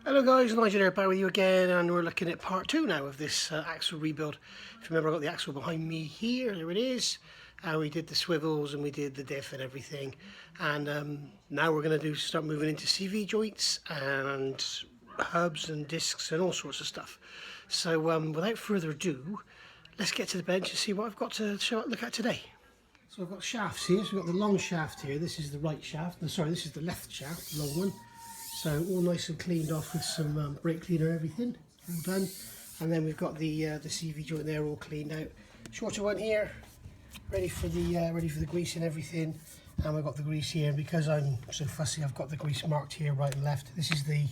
Hello guys, Nigel here, back with you again, and we're looking at part 2 now of this axle rebuild. If you remember, I've got the axle behind me here, there it is, and we did the swivels and we did the diff and everything, and now we're going to start moving into CV joints and hubs and discs and all sorts of stuff. So without further ado, let's get to the bench and see what I've got to look at today. So I've got shafts here, so we've got the long shaft here, this is the right shaft, no, sorry, this is the left shaft, the long one. So all nice and cleaned off with some brake cleaner, everything all done, and then we've got the CV joint there all cleaned out. Shorter one here, ready for the grease and everything, and we've got the grease here. And because I'm so fussy, I've got the grease marked here, right and left. This is the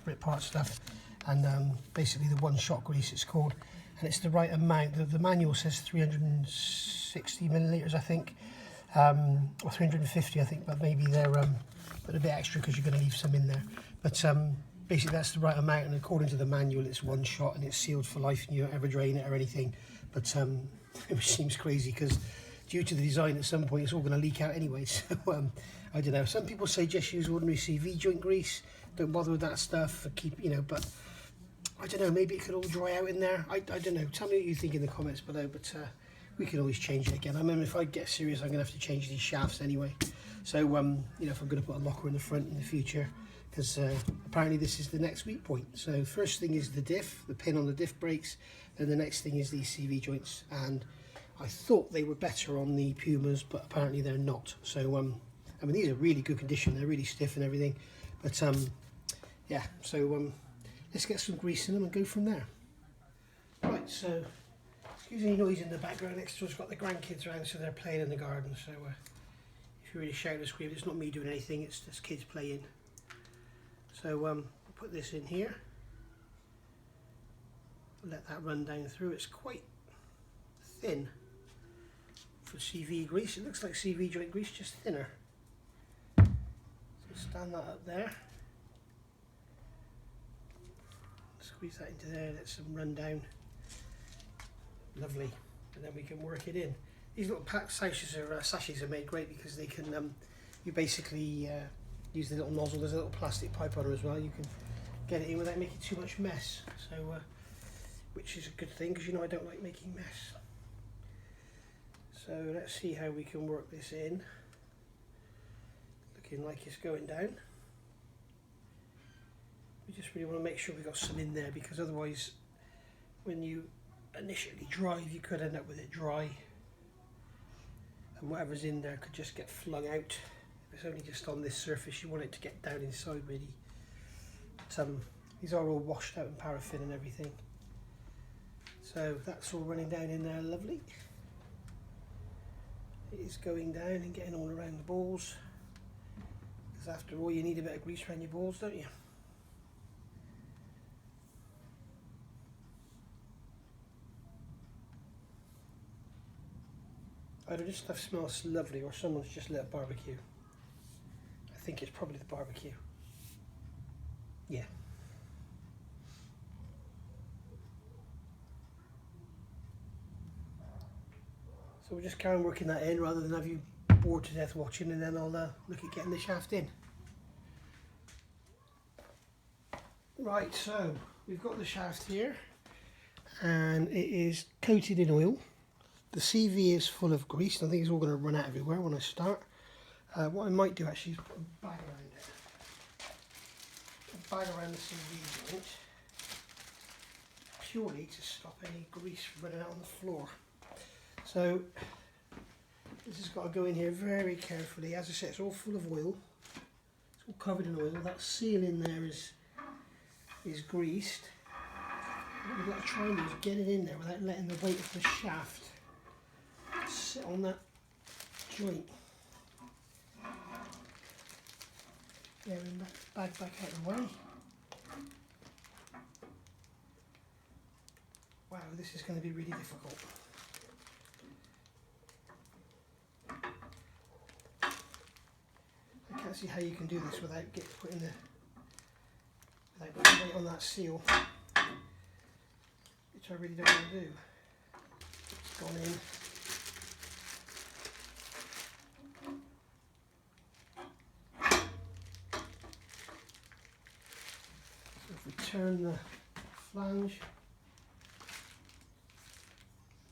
Brit part stuff, and basically the one-shot grease it's called, and it's the right amount. The manual says 360 millilitres, I think, or 350, I think, but maybe they're but a bit extra because you're going to leave some in there. But basically that's the right amount, and according to the manual it's one shot and it's sealed for life and you don't ever drain it or anything. But it seems crazy because due to the design at some point it's all going to leak out anyway. So I don't know. Some people say just use ordinary CV joint grease, don't bother with that stuff, but I don't know, maybe it could all dry out in there. I don't know. Tell me what you think in the comments below, but we can always change it again. I mean, if I get serious, I'm going to have to change these shafts anyway. So, if I'm going to put a locker in the front in the future, because apparently this is the next weak point. So first thing is the diff, the pin on the diff brakes, then the next thing is these CV joints, and I thought they were better on the Pumas, but apparently they're not. So, I mean, these are really good condition, they're really stiff and everything, but yeah, so let's get some grease in them and go from there. Right, so, excuse any noise in the background. Next to us got the grandkids around, so they're playing in the garden, so if you really shout and scream, it's not me doing anything, it's just kids playing. So we'll put this in here, let that run down through. It's quite thin for CV grease. It looks like CV joint grease, just thinner. So stand that up there, squeeze that into there, let some run down. Lovely, and then we can work it in. These little pack sachets are made great because they can, you basically use the little nozzle. There's a little plastic pipe on it as well. You can get it in without making too much mess. So, which is a good thing because I don't like making mess. So let's see how we can work this in. Looking like it's going down. We just really want to make sure we've got some in there, because otherwise, when you initially drive, you could end up with it dry. And whatever's in there could just get flung out. If it's only just on this surface, you want it to get down inside really. But these are all washed out in paraffin and everything. So that's all running down in there, lovely. It is going down and getting all around the balls. Because after all, you need a bit of grease around your balls, don't you? Either this stuff smells lovely or someone's just lit a barbecue. I think it's probably the barbecue. Yeah. So we'll just carry on working that in rather than have you bored to death watching, and then I'll look at getting the shaft in. Right, so we've got the shaft here and it is coated in oil. The CV is full of grease, and I think it's all going to run out everywhere when I start. What I might do actually is put a bag around it. A bag around the CV joint, purely to stop any grease from running out on the floor. So this has got to go in here very carefully. As I said, it's all full of oil. It's all covered in oil. That seal in there is greased. What we've got to try and do is get it in there without letting the weight of the shaft sit on that joint. Getting that bag back out of the way. Wow, this is going to be really difficult. I can't see how you can do this without putting weight on that seal, which I really don't want to do. It's gone in. turn the flange.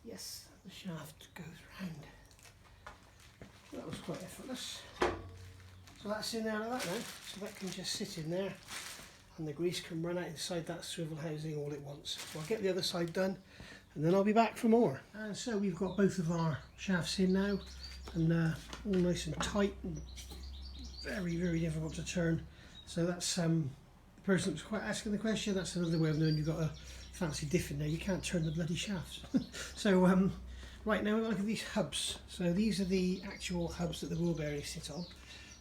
Yes, the shaft goes round. That was quite effortless. So that's in there like that now. So that can just sit in there and the grease can run out inside that swivel housing all at once. So I'll get the other side done and then I'll be back for more. And so we've got both of our shafts in now and all nice and tight and very, very difficult to turn. So that's the person that was quite asking the question, that's another way of knowing you've got a fancy diff in there. You can't turn the bloody shafts. So right now we've got to look at these hubs. So these are the actual hubs that the wheel bearings sit on.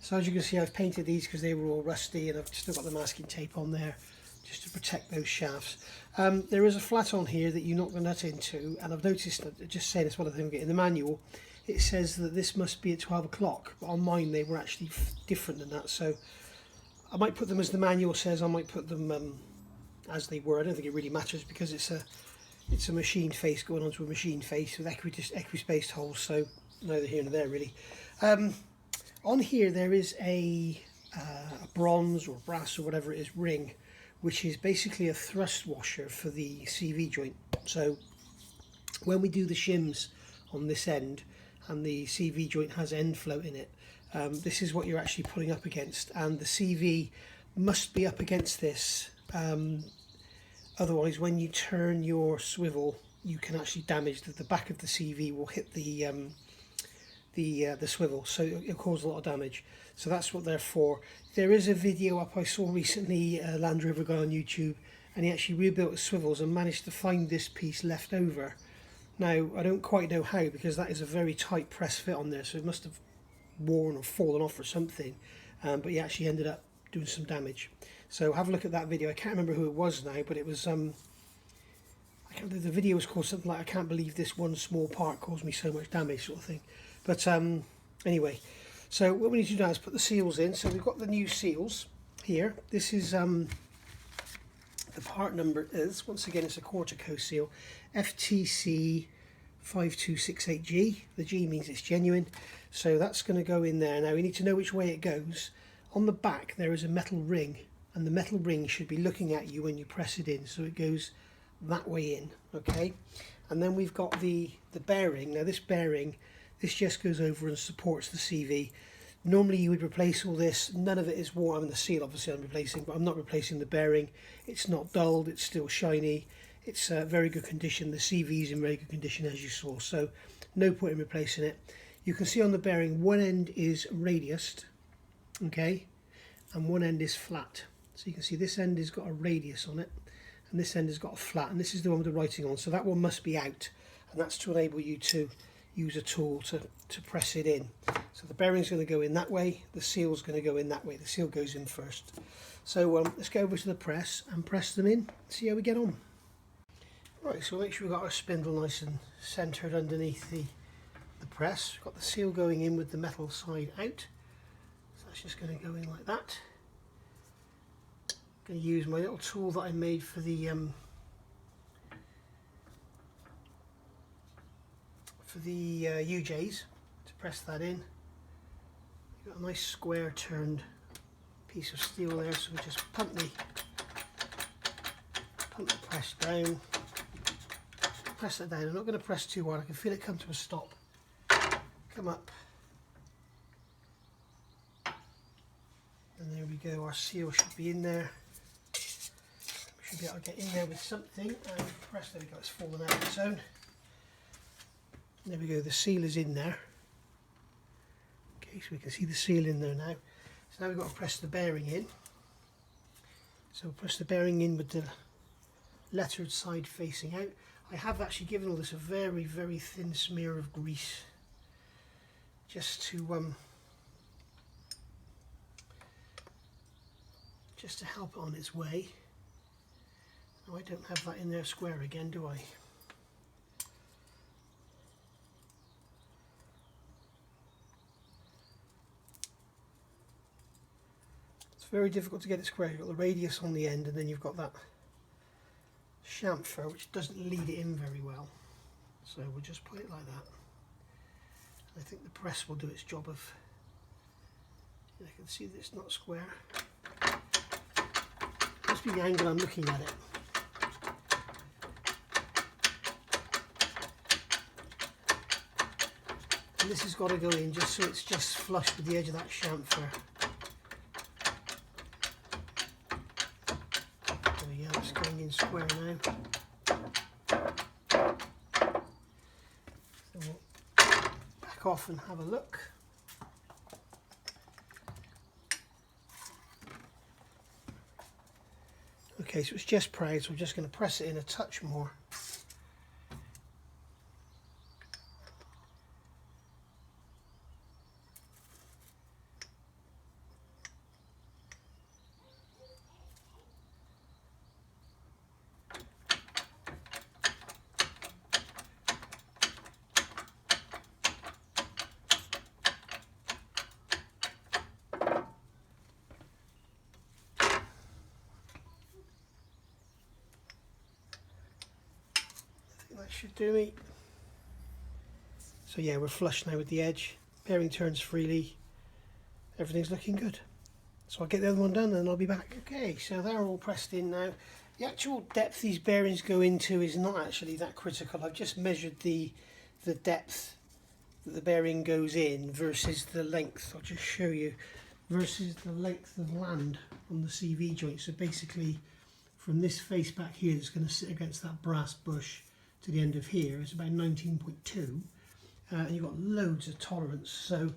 So as you can see, I've painted these because they were all rusty and I've still got the masking tape on there just to protect those shafts. There is a flat on here that you knock the nut into, and I've noticed that, just saying it's one of them in the manual, it says that this must be at 12 o'clock, but on mine they were actually different than that. So I might put them as the manual says, I might put them as they were. I don't think it really matters because it's a machine face going onto a machine face with equi-spaced holes, so neither here nor there really. On here there is a bronze or brass or whatever it is ring, which is basically a thrust washer for the CV joint. So when we do the shims on this end and the CV joint has end float in it, this is what you're actually pulling up against, and the CV must be up against this. Otherwise when you turn your swivel you can actually damage the back of the CV will hit the swivel, so it'll cause a lot of damage. So that's what they're for. There is a video up I saw recently, a Land Rover guy on YouTube, and he actually rebuilt his swivels and managed to find this piece left over. Now I don't quite know how, because that is a very tight press fit on there, so it must have worn or fallen off or something, but he actually ended up doing some damage. So have a look at that video. I can't remember who it was now, but it was the video was called something like "I can't believe this one small part caused me so much damage" sort of thing. But anyway, so what we need to do now is put the seals in. So we've got the new seals here. This is the part number is, once again, it's a Cortico seal, FTC 5268G. The G means it's genuine, so that's going to go in there. Now we need to know which way it goes. On the back there is a metal ring, and the metal ring should be looking at you when you press it in, so it goes that way in, okay? And then we've got the bearing. Now this bearing, this just goes over and supports the CV. Normally you would replace all this. None of it is worn. I mean, the seal obviously I'm replacing, but I'm not replacing the bearing. It's not dulled, it's still shiny. It's very good condition. The CV is in very good condition, as you saw, so no point in replacing it. You can see on the bearing one end is radiused, okay, and one end is flat. So you can see this end has got a radius on it and this end has got a flat, and this is the one with the writing on, so that one must be out, and that's to enable you to use a tool to press it in. So the bearing's going to go in that way, the seal's going to go in that way. The seal goes in first. So let's go over to the press and press them in, see how we get on. Right, so make sure we've got our spindle nice and centred underneath the press. We've got the seal going in with the metal side out, so that's just going to go in like that. I'm going to use my little tool that I made for the UJs to press that in. You've got a nice square turned piece of steel there, so we just pump the press down. Press that down. I'm not going to press too hard. I can feel it come to a stop. Come up. And there we go. Our seal should be in there. We should be able to get in there with something and press. There we go. It's fallen out on its own. There we go. The seal is in there. Okay, so we can see the seal in there now. So now we've got to press the bearing in. So we'll press the bearing in with the lettered side facing out. I have actually given all this a very, very thin smear of grease just to help it on its way. Now I don't have that in there square again, do I? It's very difficult to get it square. You've got the radius on the end, and then you've got that chamfer which doesn't lead it in very well, so we'll just put it like that. I think the press will do its job of, I can see that it's not square. This must be the angle I'm looking at it. And this has got to go in just so it's just flush with the edge of that chamfer. There we go, it's going in square now. So we'll back off and have a look. Okay, so it's just proud, so I'm just going to press it in a touch more. That should do me. So yeah, we're flush now with the edge. Bearing turns freely. Everything's looking good. So I'll get the other one done and I'll be back. Okay, so they're all pressed in now. The actual depth these bearings go into is not actually that critical. I've just measured the depth that the bearing goes in versus the length. I'll just show you. Versus the length of land on the CV joint. So basically from this face back here that's going to sit against that brass bush to the end of here is about 19.2, and you've got loads of tolerance, so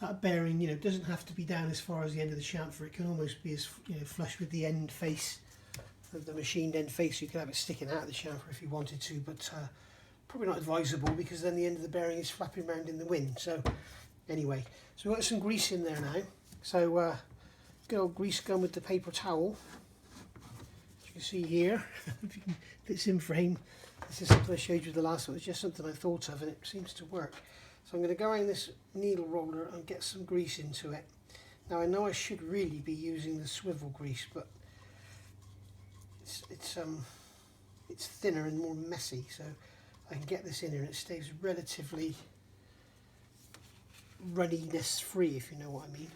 that bearing, you know, doesn't have to be down as far as the end of the chamfer. It can almost be as, you know, flush with the end face of the machined end face. You could have it sticking out of the chamfer if you wanted to, but probably not advisable because then the end of the bearing is flapping around in the wind. So anyway, so we've got some grease in there now. So good old grease gun with the paper towel. As you can see here, if it's in frame. This is something I showed you the last one. It's just something I thought of and it seems to work. So I'm going to go around this needle roller and get some grease into it. Now I know I should really be using the swivel grease, but it's thinner and more messy, so I can get this in here and it stays relatively runniness free, if you know what I mean.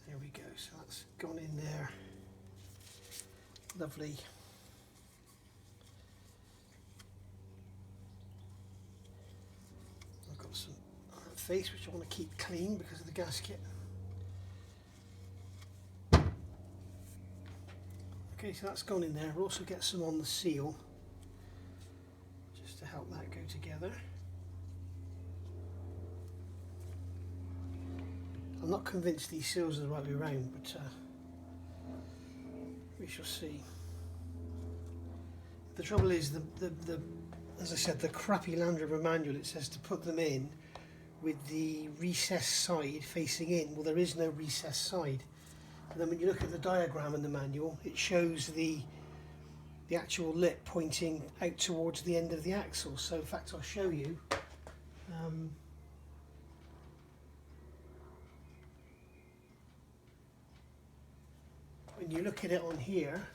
There we go, so that's gone in there. Lovely. I've got some face which I want to keep clean because of the gasket. Okay, so that's gone in there. We'll also get some on the seal just to help that go together. I'm not convinced these seals are the right way around, but we shall see. The trouble is, as I said, the crappy Land Rover manual, it says to put them in with the recessed side facing in. Well, there is no recessed side. And then when you look at the diagram in the manual, it shows the actual lip pointing out towards the end of the axle. So in fact, I'll show you. When you look at it on here,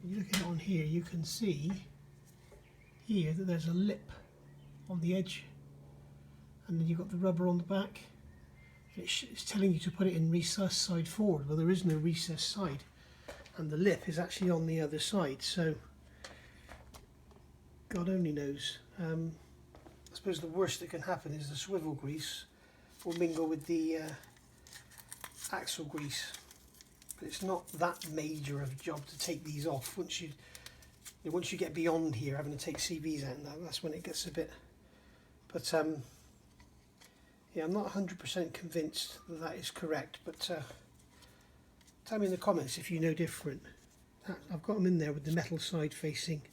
you can see here that there's a lip on the edge, and then you've got the rubber on the back. It's telling you to put it in recessed side forward. Well, there is no recessed side, and the lip is actually on the other side, so God only knows. I suppose the worst that can happen is the swivel grease will mingle with the axle grease, but it's not that major of a job to take these off. Once you get beyond here, having to take CVs out, that's when it gets a bit. But yeah, I'm not 100% convinced that that is correct. But tell me in the comments if you know different. I've got them in there with the metal side facing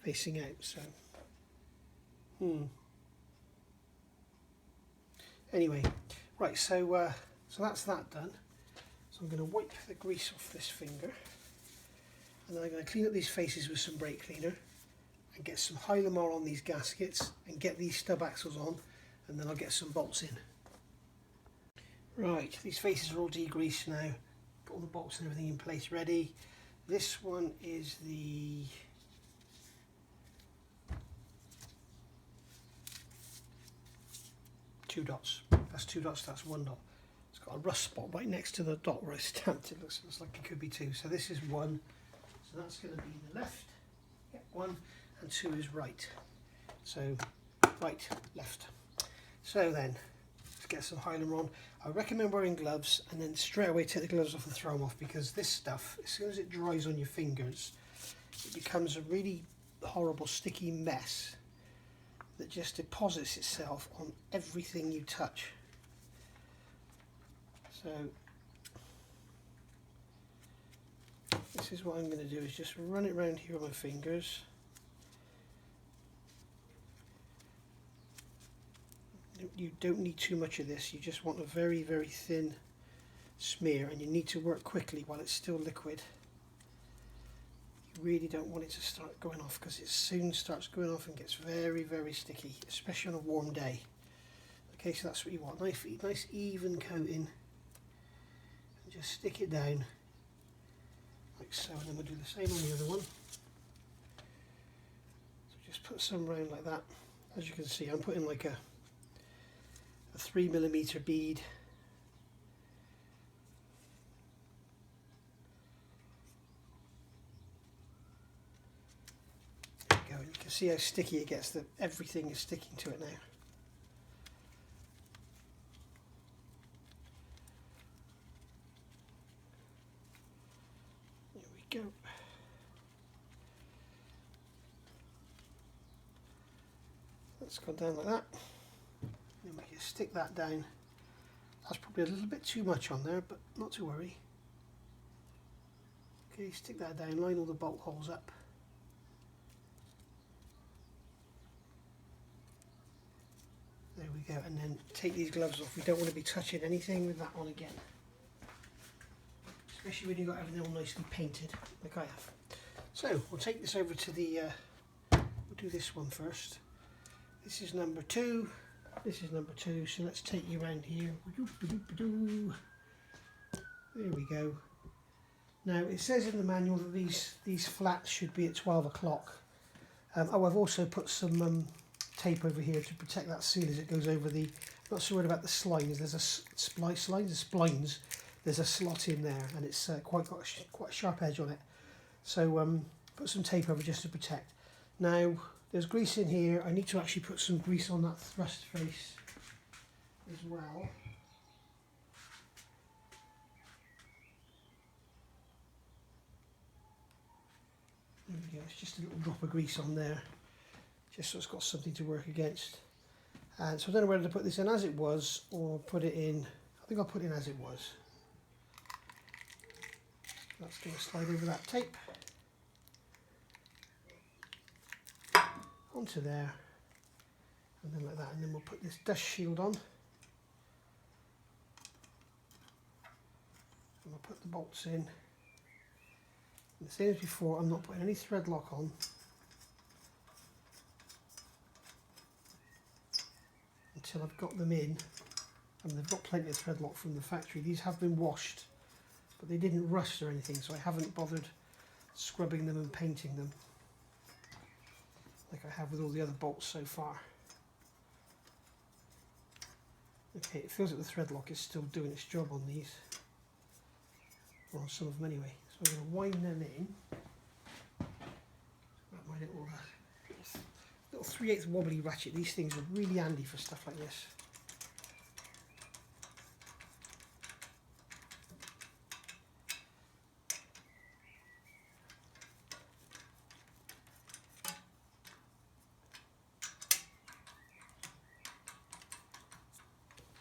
out. So anyway, right. So that's that done. So I'm going to wipe the grease off this finger, and then I'm going to clean up these faces with some brake cleaner and get some Hylamar on these gaskets and get these stub axles on, and then I'll get some bolts in. Right, these faces are all degreased now. Got all the bolts and everything in place ready. This one is the 2 dots. That's 2 dots, that's 1 dot. It's got a rust spot right next to the dot where I stamped it. Looks like it could be 2. So this is 1. So that's going to be the left. Yeah, 1 and 2 is right. So right, left. So then, let's get some Hylamer on. I recommend wearing gloves and then straight away take the gloves off and throw them off, because this stuff, as soon as it dries on your fingers, it becomes a really horrible sticky mess that just deposits itself on everything you touch. So this is what I'm going to do, is just run it around here on my fingers. You don't need too much of this, you just want a very, very thin smear, and you need to work quickly while it's still liquid. You really don't want it to start going off, because it soon starts going off and gets very, very sticky, especially on a warm day. Okay, so that's what you want, nice even coating, and just stick it down like so, and then we'll do the same on the other one. So just put some round like that. As you can see, I'm putting like a 3mm bead. There you go. You can see how sticky it gets, that everything is sticking to it now. There we go. That's gone down like that. Then we can stick that down. That's probably a little bit too much on there, but not to worry. Okay, stick that down, line all the bolt holes up. There we go, and then take these gloves off. We don't want to be touching anything with that on again. Especially when you've got everything all nicely painted, like I have. So, we'll take this over to the, we'll do this one first. This is number 2. This is number 2, so let's take you around here. There we go. Now it says in the manual that these flats should be at 12 o'clock. Oh, I've also put some tape over here to protect that seal as it goes over the. Not so worried about the splines. There's a splines. There's a slot in there, and it's quite a sharp edge on it. So put some tape over just to protect. Now. There's grease in here. I need to actually put some grease on that thrust face as well. There we go, it's just a little drop of grease on there, just so it's got something to work against. And so I don't know whether to put this in as it was or put it in, I think I'll put it in as it was. That's going to slide over that tape. Onto there, and then like that, and then we'll put this dust shield on, and we'll put the bolts in. And the same as before, I'm not putting any thread lock on until I've got them in, and they've got plenty of thread lock from the factory. These have been washed, but they didn't rust or anything, so I haven't bothered scrubbing them and painting them like I have with all the other bolts so far. Okay, it feels like the thread lock is still doing its job on these, or on some of them anyway. So I'm going to wind them in. Got my little 3/8 wobbly ratchet. These things are really handy for stuff like this.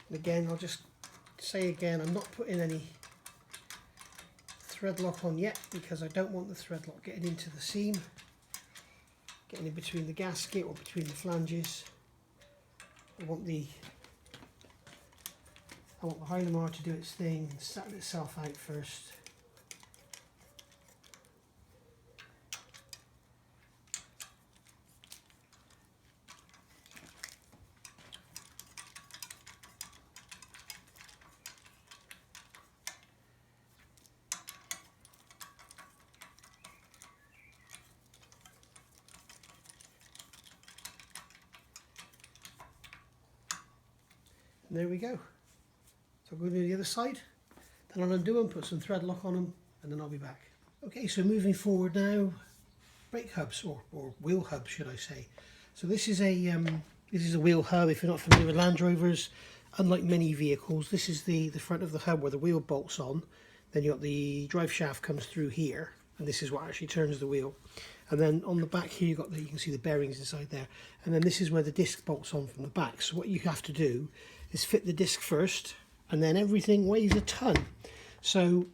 And again, I'll just say again, I'm not putting any thread lock on yet, because I don't want the thread lock getting into the seam, getting in between the gasket or between the flanges. I want the Hylamer to do its thing and settle itself out first. And there we go. So I'm going to do the other side, then I'll undo them, put some thread lock on them, and then I'll be back. Okay, so moving forward now, brake hubs, or wheel hubs should I say. So this is a wheel hub. If you're not familiar with Land Rovers, unlike many vehicles, this is the front of the hub where the wheel bolts on. Then you've got the drive shaft comes through here, and this is what actually turns the wheel. And then on the back here you can see the bearings inside there. And then this is where the disc bolts on from the back. So what you have to do is fit the disc first, and then everything weighs a ton. So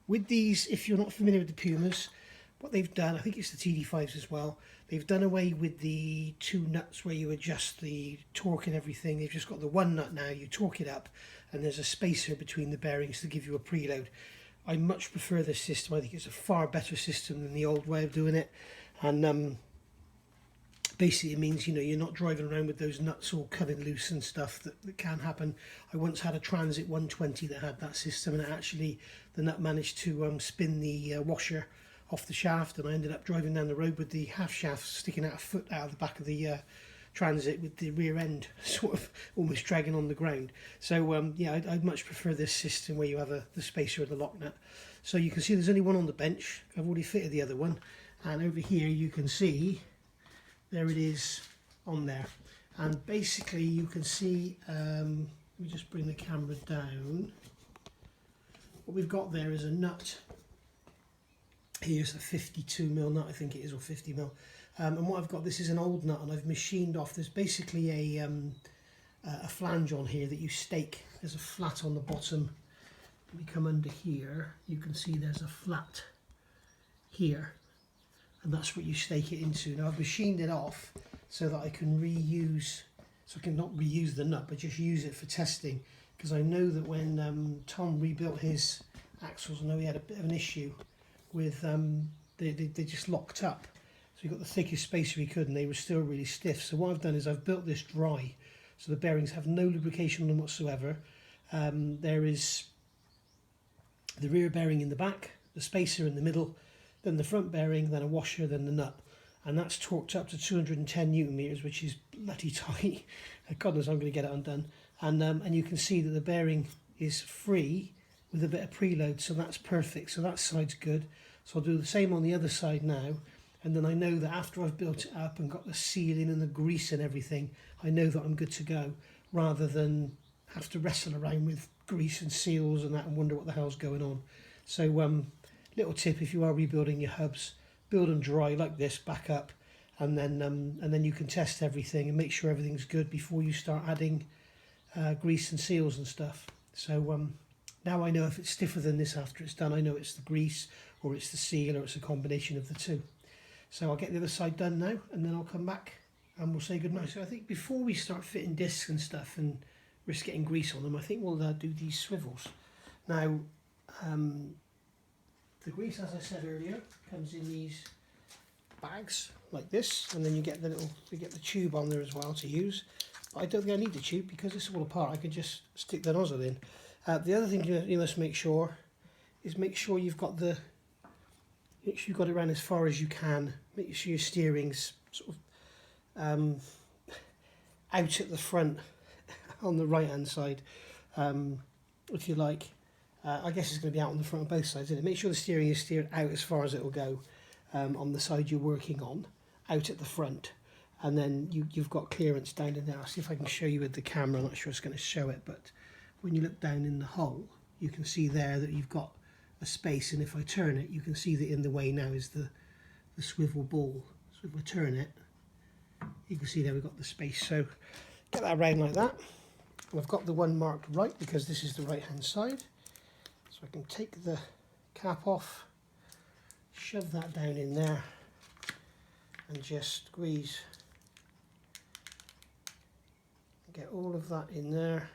with these, if you're not familiar with the Pumas, what they've done, I think it's the TD5s as well, they've done away with the two nuts where you adjust the torque and everything. They've just got the one nut now, you torque it up, and there's a spacer between the bearings to give you a preload. I much prefer this system. I think it's a far better system than the old way of doing it. And basically it means, you know, you're not driving around with those nuts all coming loose and stuff that can happen. I once had a Transit 120 that had that system, and actually the nut managed to spin the washer off the shaft, and I ended up driving down the road with the half shaft sticking out a foot out of the back of the Transit, with the rear end sort of almost dragging on the ground. So yeah, I'd much prefer this system where you have the spacer and the lock nut. So you can see there's only one on the bench. I've already fitted the other one, and over here you can see there it is on there. And basically you can see, let me just bring the camera down. What we've got there is a nut. Here's a 52mm nut, I think it is, or 50mm. And what I've got, this is an old nut, and I've machined off. There's basically a flange on here that you stake. There's a flat on the bottom. Let me come under here. You can see there's a flat here, and that's what you stake it into. Now I've machined it off so that I can reuse, so I can not reuse the nut, but just use it for testing. Because I know that when Tom rebuilt his axles, I know he had a bit of an issue with they just locked up. So he got the thickest spacer he could, and they were still really stiff. So what I've done is I've built this dry, so the bearings have no lubrication on them whatsoever. There is the rear bearing in the back, the spacer in the middle, then the front bearing, then a washer, then the nut. And that's torqued up to 210 Newton meters, which is bloody tight. God knows I'm going to get it undone. And you can see that the bearing is free with a bit of preload, so that's perfect. So that side's good. So I'll do the same on the other side now. And then I know that after I've built it up and got the sealing and the grease and everything, I know that I'm good to go, rather than have to wrestle around with grease and seals and that and wonder what the hell's going on. So little tip, if you are rebuilding your hubs, build them dry like this, back up, and then you can test everything and make sure everything's good before you start adding grease and seals and stuff. So now I know if it's stiffer than this after it's done, I know it's the grease or it's the seal or it's a combination of the two. So I'll get the other side done now, and then I'll come back and we'll say goodnight. So I think before we start fitting discs and stuff and risk getting grease on them, I think we'll do these swivels. Now, the grease, as I said earlier, comes in these bags like this, and then you get the tube on there as well to use. But I don't think I need the tube because it's all apart. I can just stick the nozzle in. The other thing you must make sure is make sure you've got it around as far as you can. Make sure your steering's sort of out at the front on the right hand side, if you like. I guess it's going to be out on the front on both sides, isn't it? Make sure the steering is steered out as far as it will go on the side you're working on, out at the front, and then you've got clearance down in there. I'll see if I can show you with the camera. I'm not sure it's going to show it, but when you look down in the hole, you can see there that you've got a space, and if I turn it, you can see that in the way now is the swivel ball. So if I turn it, you can see there we've got the space. So get that around like that, and I've got the one marked right because this is the right hand side. So I can take the cap off, shove that down in there, and just squeeze, get all of that in there.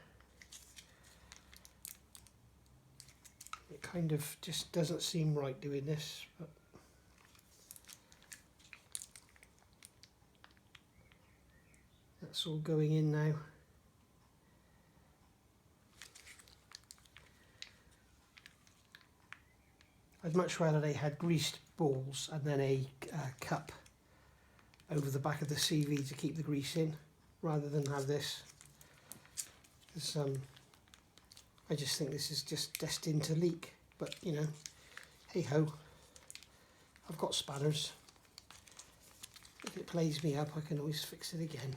It kind of just doesn't seem right doing this, but that's all going in now. I'd much rather they had greased balls and then a cup over the back of the CV to keep the grease in, rather than have this. because I just think this is just destined to leak. But you know, hey ho, I've got spanners. If it plays me up, I can always fix it again.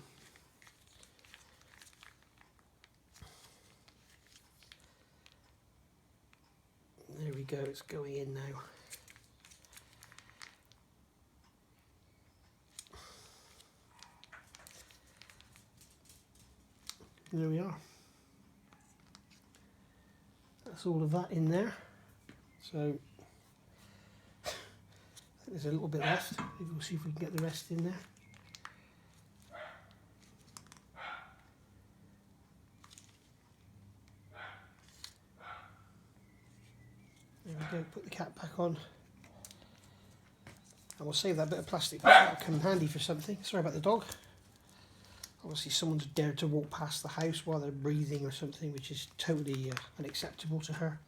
There we go, it's going in now. There we are. That's all of that in there. So I think there's a little bit left. Maybe we'll see if we can get the rest in there. There we go, put the cap back on. And we'll save that bit of plastic back. That'll come handy for something. Sorry about the dog. Obviously someone's dared to walk past the house while they're breathing or something, which is totally unacceptable to her.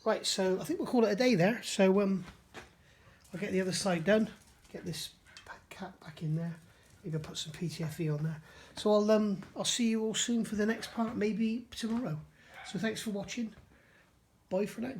Right, so I think we'll call it a day there. So I'll get the other side done, get this cap back in there, maybe I'll put some PTFE on there. So I'll see you all soon for the next part, maybe tomorrow. So thanks for watching. Bye for now.